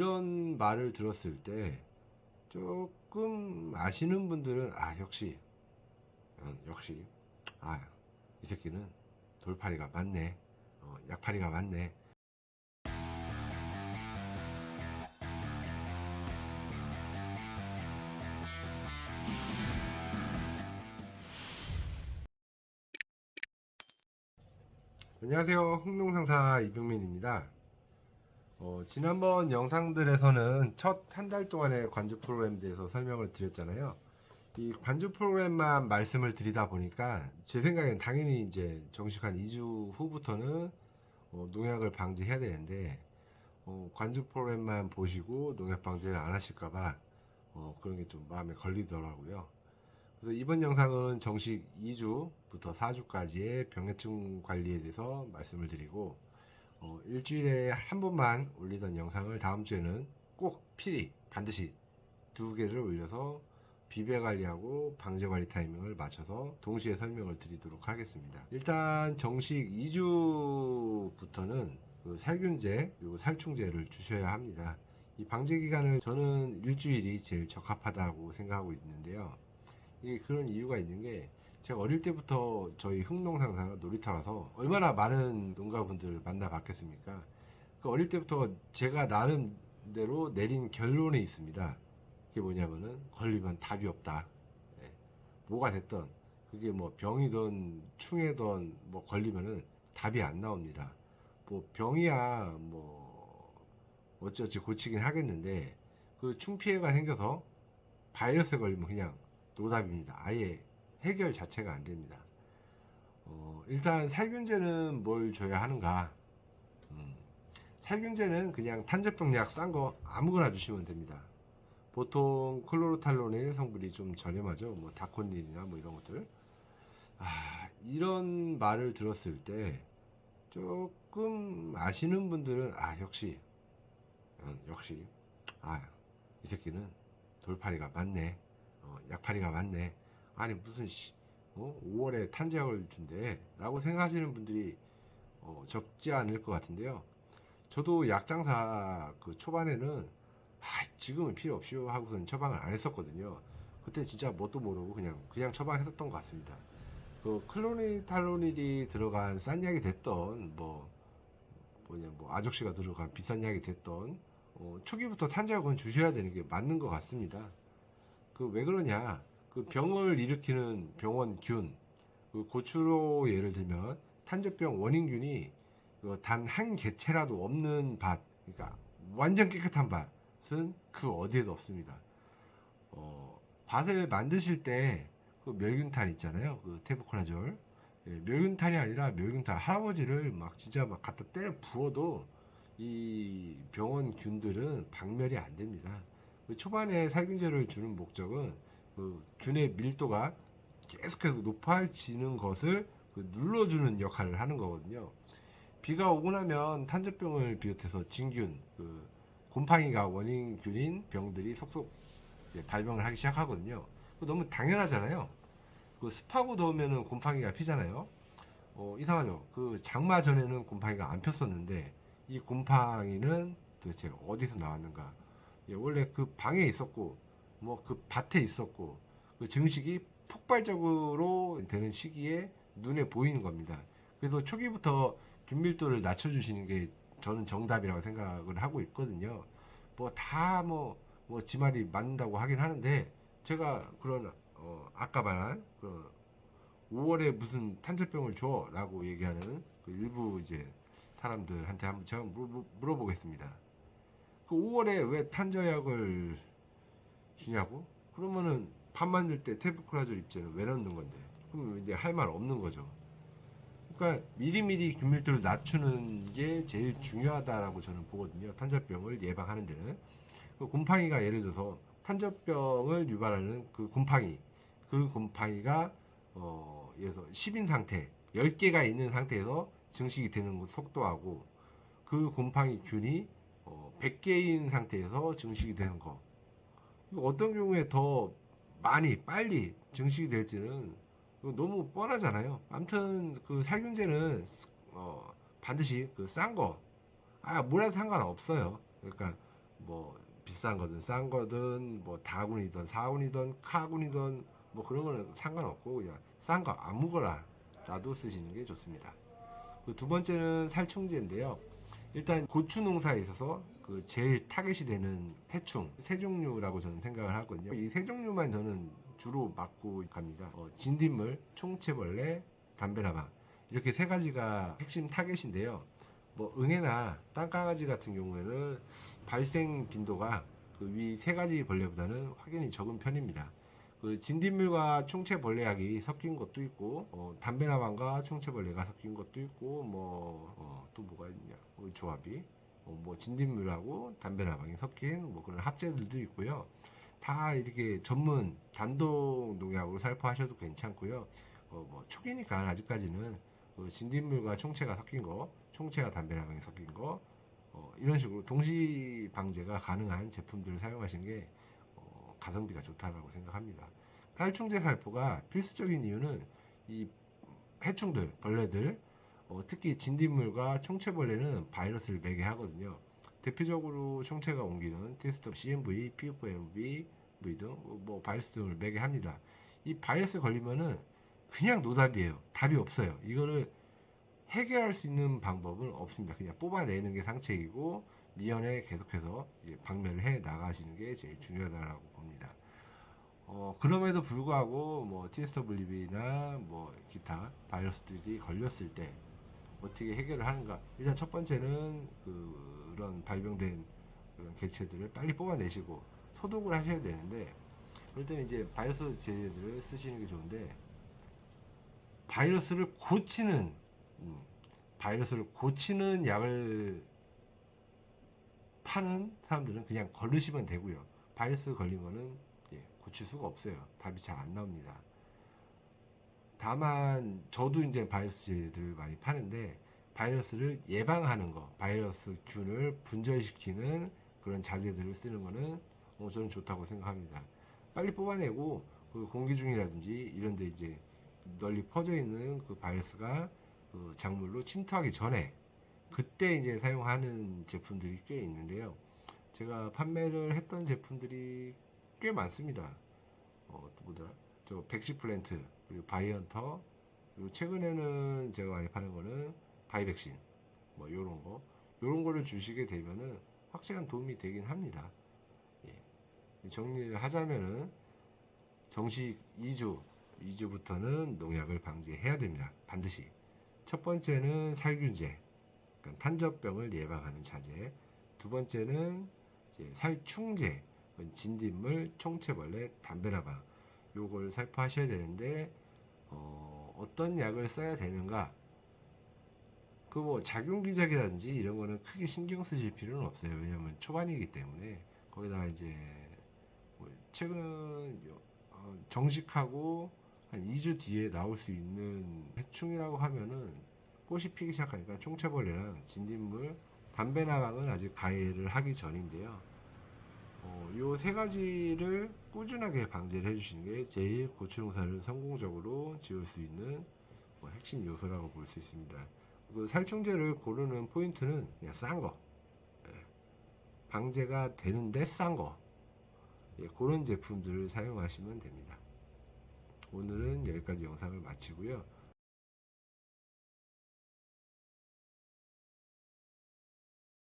이런 말을 들었을 때 조금 아시는 분들은 역시 이 새끼는 돌팔이가 맞네, 약팔이가 맞네. 안녕하세요, 흥농상사 이병민입니다. 지난번 영상들에서는 첫 한 달 동안의 관주 프로그램에 대해서 설명을 드렸잖아요. 이 관주 프로그램만 말씀을 드리다 보니까 제 생각엔 당연히 이제 정식 한 2주 후부터는 농약을 방지해야 되는데, 관주 프로그램만 보시고 농약 방지를 안 하실까봐 그런 게 좀 마음에 걸리더라고요. 그래서 이번 영상은 정식 2주부터 4주까지의 병해충 관리에 대해서 말씀을 드리고, 일주일에 한 번만 올리던 영상을 다음 주에는 꼭 필히 반드시 2개를 올려서 비배 관리하고 방제 관리 타이밍을 맞춰서 동시에 설명을 드리도록 하겠습니다. 일단 정식 2주부터는 그 살균제 그리고 살충제를 주셔야 합니다. 이 방제 기간을 저는 일주일이 제일 적합하다고 생각하고 있는데요. 이게 그런 이유가 있는 게, 제가 어릴 때부터 저희 흥농상사가 놀이터라서 얼마나 많은 농가분들을 만나봤겠습니까? 그 어릴 때부터 제가 나름대로 내린 결론이 있습니다. 그게 뭐냐면은 걸리면 답이 없다. 예, 뭐가 됐던, 그게 뭐 병이든 충이든 뭐 걸리면은 답이 안 나옵니다. 뭐 병이야 뭐 어찌어찌 고치긴 하겠는데, 그 충피해가 생겨서 바이러스에 걸리면 그냥 노답입니다. 아예 해결 자체가 안 됩니다. 일단 살균제는 뭘 줘야 하는가? 음, 살균제는 그냥 탄저병약 싼 거 아무거나 주시면 됩니다. 보통 클로로탈론의 성분이 좀 저렴하죠. 뭐 다콘린이나 뭐 이런 것들. 이런 말을 들었을 때 조금 아시는 분들은 역시 이 새끼는 돌팔이가 맞네, 약팔이가 맞네. 아니 무슨 5월에 탄저약을 준대 라고 생각하시는 분들이 적지 않을 것 같은데요. 저도 약장사 그 초반에는 지금은 필요 없이요 하고서는 처방을 안 했었거든요. 그때 진짜 뭣도 모르고 그냥 처방했었던 것 같습니다. 그 클로니탈로닐이 들어간 싼 약이 됐던 뭐 아족씨가 들어간 비싼 약이 됐던, 초기부터 탄저약은 주셔야 되는 게 맞는 것 같습니다. 그 왜 그러냐? 그 병을 일으키는 병원균, 그 고추로 예를 들면 탄저병 원인균이 단 한 개체라도 없는 밭, 그러니까 완전 깨끗한 밭은 그 어디에도 없습니다. 밭을 만드실 때 그 멸균탄 있잖아요. 그 테부코나졸. 예, 멸균탄이 아니라 멸균탄 할아버지를 막 진짜 막 갖다 때려 부어도 이 병원균들은 박멸이 안 됩니다. 그 초반에 살균제를 주는 목적은 그 균의 밀도가 계속해서 높아지는 것을 그 눌러주는 역할을 하는 거거든요. 비가 오고 나면 탄저병을 비롯해서 진균, 그 곰팡이가 원인균인 병들이 속속 이제 발병을 하기 시작하거든요. 너무 당연하잖아요. 그 습하고 더우면은 곰팡이가 피잖아요. 이상하죠. 그 장마 전에는 곰팡이가 안 폈었는데 이 곰팡이는 도대체 어디서 나왔는가? 예, 원래 그 방에 있었고 뭐 그 밭에 있었고 그 증식이 폭발적으로 되는 시기에 눈에 보이는 겁니다. 그래서 초기부터 균밀도를 낮춰주시는 게 저는 정답이라고 생각을 하고 있거든요. 뭐 다 뭐 지 말이 맞는다고 하긴 하는데, 제가 그런 아까 말한 그 5월에 무슨 탄저병을 줘라고 얘기하는 그 일부 이제 사람들한테 한번 제가 물어보겠습니다. 그 5월에 왜 탄저약을 주냐고? 그러면은 밥 만들 때 테부크라졸 입제는 왜 넣는 건데? 그럼 이제 할 말 없는 거죠. 그러니까 미리미리 균밀도를 낮추는 게 제일 중요하다라고 저는 보거든요. 탄저병을 예방하는 데는. 그 곰팡이가 예를 들어서 탄저병을 유발하는 그 곰팡이가 예를 들어서 10인 상태, 10개가 있는 상태에서 증식이 되는 속도하고 그 곰팡이 균이 100개인 상태에서 증식이 되는 거, 어떤 경우에 더 많이 빨리 증식이 될지는 너무 뻔하잖아요. 아무튼 그 살균제는 반드시 그 싼 거, 뭐라도 상관없어요. 그러니까 뭐 비싼 거든 싼 거든 뭐 다군이든 사군이든 카군이든 뭐 그런 거는 상관없고 그냥 싼 거 아무거나라도 쓰시는 게 좋습니다. 그 두 번째는 살충제인데요. 일단 고추 농사에 있어서 그 제일 타겟이 되는 해충 세 종류라고 저는 생각을 하거든요. 이 세 종류만 저는 주로 맡고 갑니다. 진딧물, 총채벌레, 담배나방 이렇게 세 가지가 핵심 타겟인데요. 뭐 응애나 땅강아지 같은 경우에는 발생 빈도가 그 위 세 가지 벌레보다는 확연히 적은 편입니다. 그 진딧물과 총채벌레약이 섞인 것도 있고 담배나방과 총채벌레가 섞인 것도 있고 또 뭐가 있냐 조합이 뭐 진딧물하고 담배나방이 섞인 뭐 그런 합제들도 있고요. 다 이렇게 전문 단독 농약으로 살포하셔도 괜찮고요. 뭐 초기니까 아직까지는 그 진딧물과 총채가 섞인 거, 총채와 담배나방이 섞인 거 이런 식으로 동시 방제가 가능한 제품들을 사용하시는 게 가성비가 좋다고 생각합니다. 살충제 살포가 필수적인 이유는 이 해충들, 벌레들, 특히 진딧물과 총채벌레는 바이러스를 매개 하거든요. 대표적으로 총채가 옮기는 테스트 CMV, PFMV 등 뭐 바이러스 등을 매개 합니다. 이 바이러스 걸리면은 그냥 노답이에요. 답이 없어요. 이거를 해결할 수 있는 방법은 없습니다. 그냥 뽑아내는 게 상책이고 미연에 계속해서 이제 박멸을 해 나가시는 게 제일 중요하다고 봅니다. 그럼에도 불구하고 뭐 TSW나 뭐 기타 바이러스들이 걸렸을 때 어떻게 해결을 하는가? 일단 첫 번째는 그런 발병된 그런 개체들을 빨리 뽑아내시고 소독을 하셔야 되는데 그럴 때는 이제 바이러스 제제들을 쓰시는 게 좋은데 바이러스를 고치는 바이러스를 고치는 약을 파는 사람들은 그냥 걸으시면 되고요. 바이러스 걸린 거는 고칠 수가 없어요. 답이 잘 안 나옵니다. 다만 저도 이제 바이러스제들을 많이 파는데 바이러스를 예방하는 거, 바이러스 균을 분절시키는 그런 자재들을 쓰는 거는 저는 좋다고 생각합니다. 빨리 뽑아내고 그 공기 중이라든지 이런 데 이제 널리 퍼져 있는 그 바이러스가 그 작물로 침투하기 전에 그때 이제 사용하는 제품들이 꽤 있는데요. 제가 판매를 했던 제품들이 꽤 많습니다. 또 뭐더라? 저 백시플랜트 그리고 바이언터 그리고 최근에는 제가 많이 파는 거는 바이백신 뭐 요런 거를 주시게 되면은 확실한 도움이 되긴 합니다. 예. 정리를 하자면은 정식 2주부터는 농약을 방지해야 됩니다. 반드시. 첫 번째는 살균제, 그러니까 탄저병을 예방하는 자재. 두 번째는 이제 살충제, 진딧물, 총채벌레, 담배나방. 요걸 살포하셔야 되는데 어떤 약을 써야 되는가? 그 뭐 작용기작이라든지 이런 거는 크게 신경 쓰실 필요는 없어요. 왜냐하면 초반이기 때문에 거기다가 이제 뭐 최근 정식하고 한 2주 뒤에 나올 수 있는 해충이라고 하면은 꽃이 피기 시작하니까 총채벌레랑 진딧물, 담배나방은 아직 가해를 하기 전인데요. 요 세 가지를 꾸준하게 방제를 해주시는 게 제일 고추농사를 성공적으로 지을 수 있는 뭐 핵심 요소라고 볼 수 있습니다. 그 살충제를 고르는 포인트는 그냥 싼 거, 방제가 되는데 싼 거, 그런 제품들을 사용하시면 됩니다. 오늘은 여기까지 영상을 마치고요.